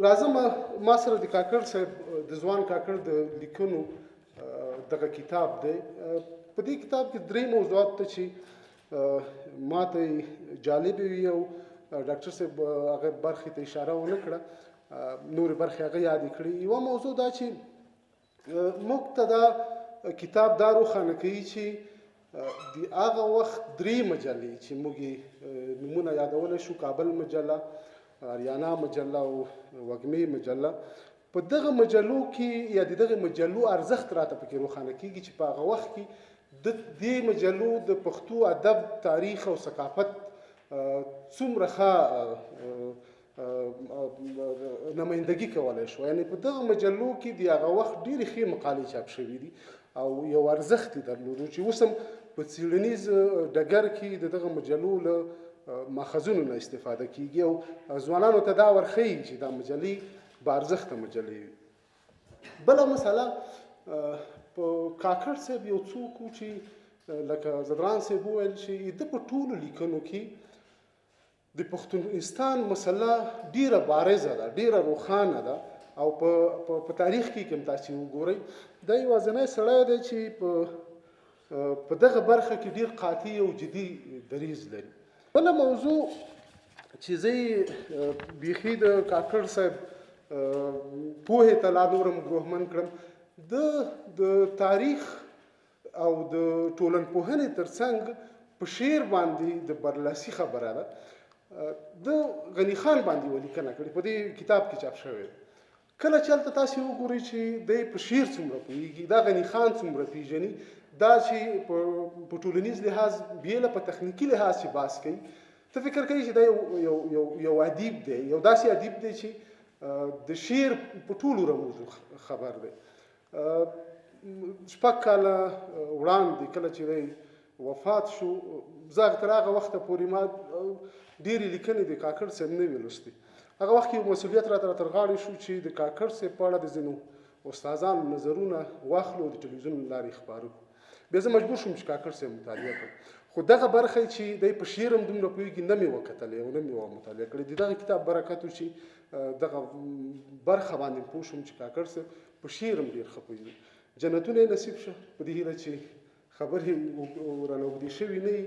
راځم ما سره د کاکړ صاحب د ځوان کاکړ د لیکنو دغه کتاب دی. په دې کتاب کې درې موضوعات ته چې ما ته جالب وي او ډاکټر صاحب هغه برخې ته اشاره ونه کړه، نورې برخې هغه یادې کړي. یوه موضوع دا چې موږ ته دا کتاب دا روښانه کوي چې د هغه وخت درې مجلې چې موږ یې نومونه یادولی شو، کابل مجله، آریانا مجله او وږمې مجله، په دغه مجلو کې یا د دغه مجلو ارزښت راته پکې روښانه کېږي چې په هغه وخت کې د دې مجلو د پښتو ادب، تاریخ او ثقافت څومره ښه نمایندګي کولی شو. یعنې په دغه مجلو کې د هغه وخت ډېرې ښې مقالې چاپ شوي دي او یو ارزښت یې درلودو چې اوس هم په څېړنیز ډګر کې د دغه مجلو له ماخذونو نه استفاده کیږي او ځوانانو ته دا ورښیي چې دا مجلې بارزښته مجلې وي. بله مسله، په کاکړ صاحب یو څوک و چې لکه زدران صاحب وویل چې د په ټولو لیکنو کې د پښتونستان مسله ډیره بارزه ده، ډیره روښانه ده او په تاریخ کې کوم تاسو وګورئ دا یوازینی سړی دی چې په دغه برخه کې ډیر قاطع او جدي دریځ لري. بله موضوع چې زه بیخي د کاکړ صاحب پوهې ته لا نورم ګروهمن کړم، د تاریخ او د ټولنپوهنې ترڅنګ په شعر باندې د برلاسي خبره ده. د غني خان باندې یوه لیکنه کړې، په دې کتاب کې چاپ شوی. کله چې هلته تاسې وګورئ چې دی په شعر څومره پوهېږي، دا غني خان څومره پېژني، دا چې په ټولنیز لحاظ بیله په تخنیکي لحاظ چې بحث کوي، ته فکر کوي چې دا یو ادیب دی، یو داسې ادیب دی چې د شعر په ټولو رموزو خبر دی. 6 کاله وړاندې کله چې دی وفات شو، زه تر هغه وخته پورې ما ډېرې لیکنې د کاکړ صاحب نه وې لوستې. هغه وخت کې یو مسؤلیت راته تر غاړې شو چې د کاکړ صاحب په اړه د ځینو استادانو نظرونه واخلو او د ټلویزیون له لارې خپاره کړو. بیا زه مجبور شوم چې کاکړ صاحب مطالعه کړم، خو دغه برخه چې دی په شعر هم دومره پوهېږي نه مې وکتلې او نه مې مطالعه کړې. د دغه کتاب برکت و چې دغه برخه باندې پوه شوم چې کاکړ صاحب په شعر هم ډېر ښه پوهېږي. جنتونه یې نصیب شه، په دې هیله چې خبرې رانه اوږدې شوي نه وي.